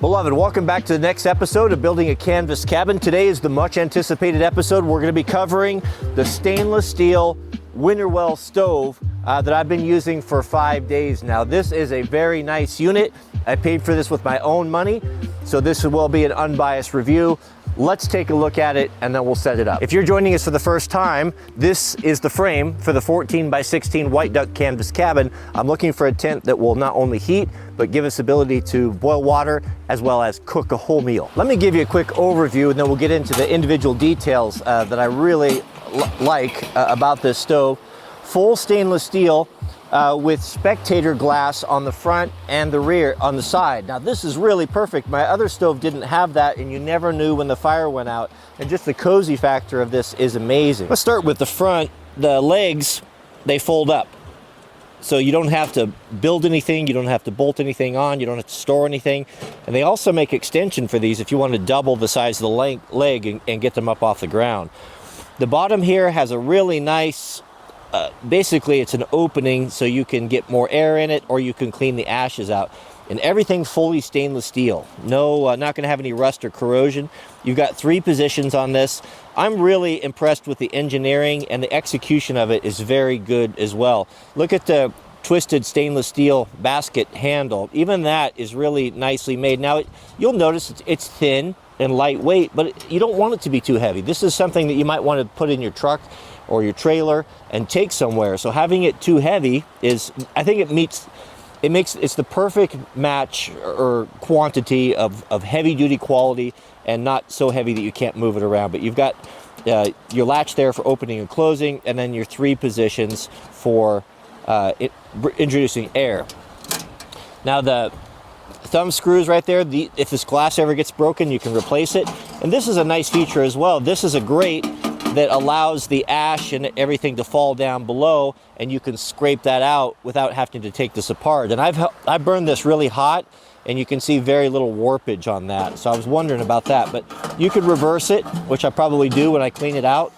Beloved, welcome back to the next episode of Building a Canvas Cabin. Today is the much anticipated episode. We're going to be covering the stainless steel Winnterwell stove that I've been using for 5 days now. This is a very nice unit. I paid for this with my own money, so this will be an unbiased review. Let's take a look at it and then we'll set it up. If you're joining us for the first time, this is the frame for the 14 by 16 white duck canvas cabin. I'm looking for a tent that will not only heat, but give us ability to boil water as well as cook a whole meal. Let me give you a quick overview and then we'll get into the individual details that I really like about this stove. Full stainless steel with spectator glass on the front and the rear on the side. Now this is really perfect. My other stove didn't have that and you never knew when the fire went out, and just the cozy factor of this is amazing. Let's start with the front. The legs, they fold up. So you don't have to build anything, you don't have to bolt anything on, you don't have to store anything. And they also make extension for these if you want to double the size of the leg and get them up off the ground. The bottom here has a really nice basically it's an opening so you can get more air in it or you can clean the ashes out. And everything fully stainless steel. No, not going to have any rust or corrosion. You've got 3 positions on this. I'm really impressed with the engineering, and the execution of it is very good as well. Look at the twisted stainless steel basket handle. Even that is really nicely made. Now you'll notice it's thin and lightweight, but you don't want it to be too heavy. This is something that you might want to put in your truck or your trailer and take somewhere. So having it too heavy is, I think it's the perfect match or quantity of heavy duty quality and not so heavy that you can't move it around. But you've got your latch there for opening and closing, and then your 3 positions for introducing air. Now the thumb screws right there, if this glass ever gets broken, you can replace it. And this is a nice feature as well. This is a grate that allows the ash and everything to fall down below, and you can scrape that out without having to take this apart. And I burned this really hot, and you can see very little warpage on that. So I was wondering about that, but you could reverse it, which I probably do when I clean it out.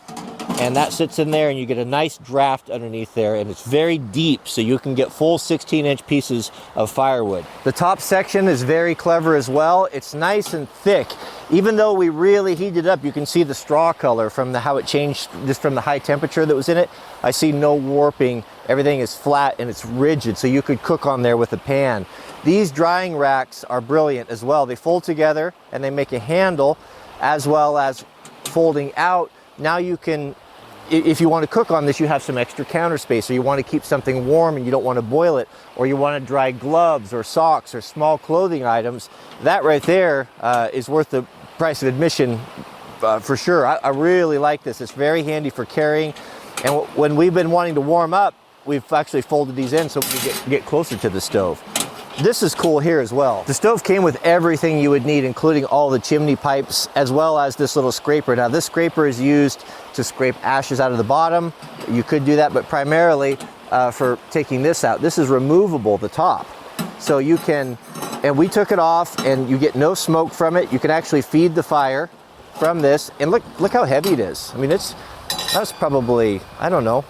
And that sits in there and you get a nice draft underneath there, and it's very deep so you can get full 16-inch pieces of firewood. The top section is very clever as well. It's nice and thick. Even though we really heated it up, you can see the straw color from how it changed just from the high temperature that was in it. I see no warping. Everything is flat and it's rigid, so you could cook on there with a pan. These drying racks are brilliant as well. They fold together and they make a handle as well as folding out. Now you can, if you want to cook on this, you have some extra counter space, or you want to keep something warm and you don't want to boil it, or you want to dry gloves or socks or small clothing items. That right there is worth the price of admission for sure. I really like this. It's very handy for carrying. And when we've been wanting to warm up, we've actually folded these in so we can get closer to the stove. This is cool here as well. The stove came with everything you would need, including all the chimney pipes, as well as this little scraper. Now this scraper is used to scrape ashes out of the bottom. You could do that, but primarily for taking this out. This is removable, the top. So you can, and we took it off and you get no smoke from it. You can actually feed the fire from this, and look how heavy it is. I mean, that's probably, I don't know,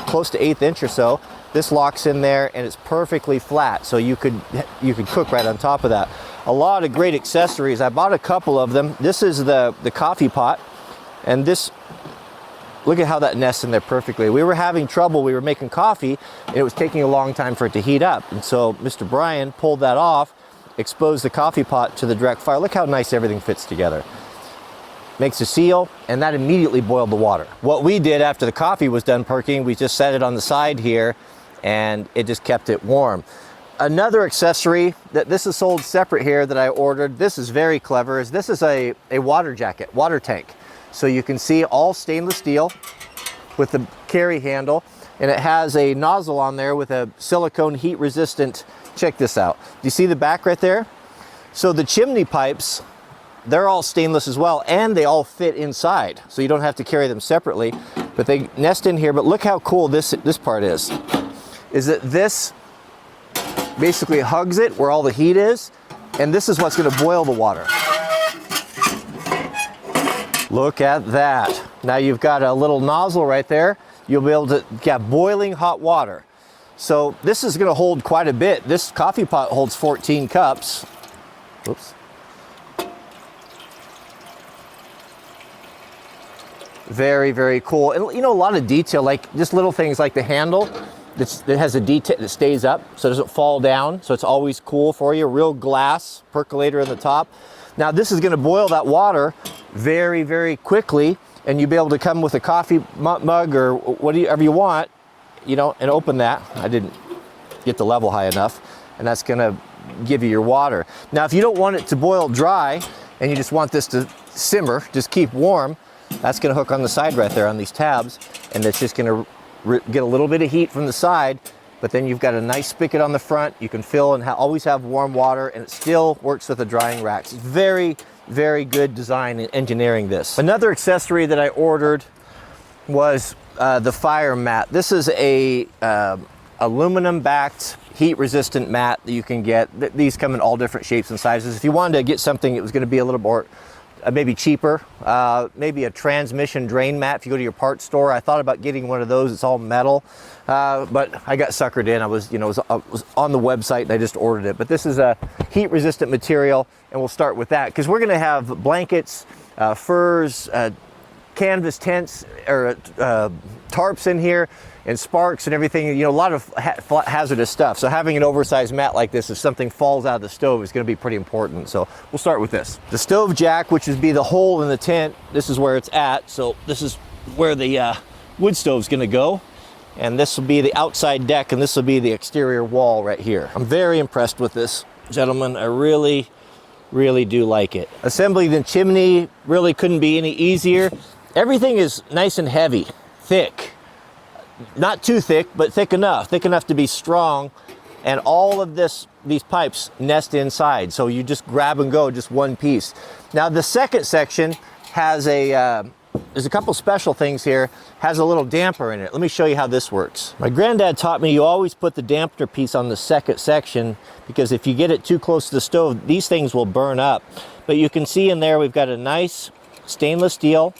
close to 1/8 inch or so. This locks in there and it's perfectly flat, so you could cook right on top of that. A lot of great accessories. I bought a couple of them. This is the coffee pot, and this, look at how that nests in there perfectly. We were having trouble. We were making coffee and it was taking a long time for it to heat up, and so Mr. Brian pulled that off, exposed the coffee pot to the direct fire. Look how nice everything fits together. Makes a seal, and that immediately boiled the water. What we did after the coffee was done perking, we just set it on the side here and it just kept it warm. Another accessory that this is sold separate here that I ordered, this is very clever, is this is a water jacket, water tank. So you can see all stainless steel with the carry handle, and it has a nozzle on there with a silicone heat resistant. Check this out. Do you see the back right there? So the chimney pipes, they're all stainless as well, and they all fit inside, so you don't have to carry them separately, but they nest in here. But look how cool this part is that this basically hugs it where all the heat is, and this is what's going to boil the water. Look at that. Now you've got a little nozzle right there. You'll be able to get boiling hot water. So this is going to hold quite a bit. This coffee pot holds 14 cups. Oops. Very, very cool. And you know, a lot of detail, like just little things like the handle that has a detail that stays up so it doesn't fall down. So it's always cool for you. Real glass percolator in the top. Now this is going to boil that water very, very quickly, and you'll be able to come with a coffee mug or whatever you want, you know, and open that. I didn't get the level high enough, and that's going to give you your water. Now if you don't want it to boil dry and you just want this to simmer, just keep warm, that's going to hook on the side right there on these tabs, and it's just going to get a little bit of heat from the side, but then you've got a nice spigot on the front. You can fill and always have warm water, and it still works with the drying racks. It's very, very good design and engineering this. Another accessory that I ordered was the fire mat. This is a aluminum backed heat resistant mat that you can get. These come in all different shapes and sizes. If you wanted to get something that was going to be a little more maybe cheaper, maybe a transmission drain mat. If you go to your parts store, I thought about getting one of those. It's all metal, but I got suckered in. I was on the website and I just ordered it. But this is a heat resistant material, and we'll start with that because we're going to have blankets, furs, canvas tents or tarps in here, and sparks and everything, you know, a lot of hazardous stuff. So having an oversized mat like this, if something falls out of the stove, is going to be pretty important. So we'll start with this. The stove jack, which would be the hole in the tent, this is where it's at. So this is where the wood stove is going to go. And this will be the outside deck, and this will be the exterior wall right here. I'm very impressed with this, gentlemen. I really, really do like it. Assembling the chimney really couldn't be any easier. Everything is nice and heavy, thick. Not too thick, but thick enough to be strong. And all of these pipes nest inside. So you just grab and go, just one piece. Now the second section has there's a couple special things here, has a little damper in it. Let me show you how this works. My granddad taught me you always put the dampener piece on the second section, because if you get it too close to the stove, these things will burn up. But you can see in there, we've got a nice stainless steel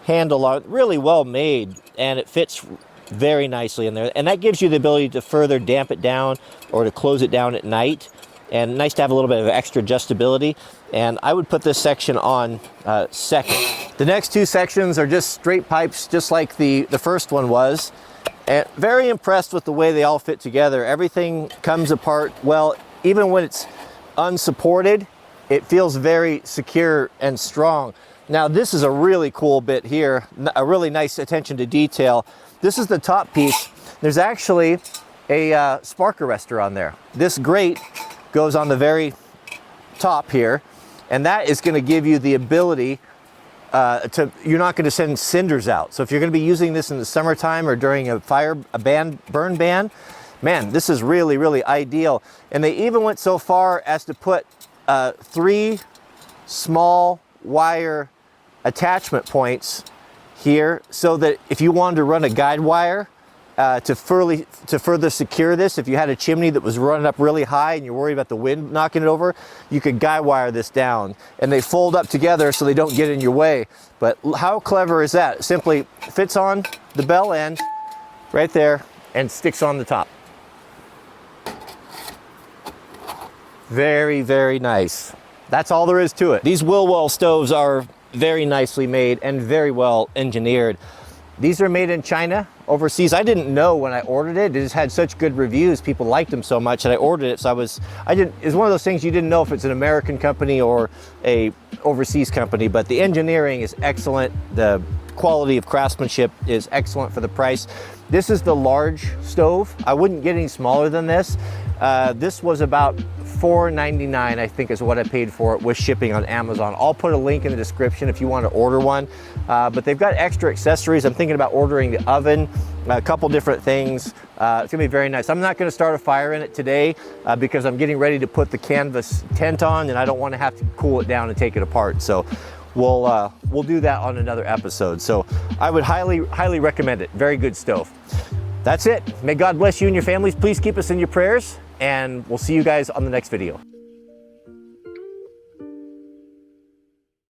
handle on it, really well made, and it fits very nicely in there, and that gives you the ability to further damp it down or to close it down at night, and nice to have a little bit of extra adjustability. And I would put this section on second. The next two sections are just straight pipes, just like the first one was, and very impressed with the way they all fit together. Everything comes apart well. Even when it's unsupported, it feels very secure and strong. Now this is a really cool bit here, a really nice attention to detail. This is the top piece. There's actually a spark arrestor on there. This grate goes on the very top here, and that is going to give you the ability you're not going to send cinders out. So if you're going to be using this in the summertime or during a burn ban, man, this is really, really ideal. And they even went so far as to put 3 small wire attachment points here, so that if you wanted to run a guide wire to further secure this, if you had a chimney that was running up really high and you're worried about the wind knocking it over, you could guide wire this down, and they fold up together so they don't get in your way. But how clever is that? It simply fits on the bell end right there and sticks on the top. Very, very nice. That's all there is to it. These Winnterwell stoves are very nicely made and very well engineered. These are made in China, overseas. I didn't know when I ordered it. It just had such good reviews. People liked them so much that I ordered it. So it's one of those things you didn't know if it's an American company or a overseas company, but the engineering is excellent. The quality of craftsmanship is excellent for the price. This is the large stove. I wouldn't get any smaller than this. This was about $4.99, I think, is what I paid for it with shipping on Amazon. I'll put a link in the description if you want to order one. But they've got extra accessories. I'm thinking about ordering the oven, a couple different things. It's gonna be very nice. I'm not gonna start a fire in it today because I'm getting ready to put the canvas tent on, and I don't want to have to cool it down and take it apart. So we'll do that on another episode. So I would highly recommend it. Very good stove. That's it. May God bless you and your families. Please keep us in your prayers, and we'll see you guys on the next video.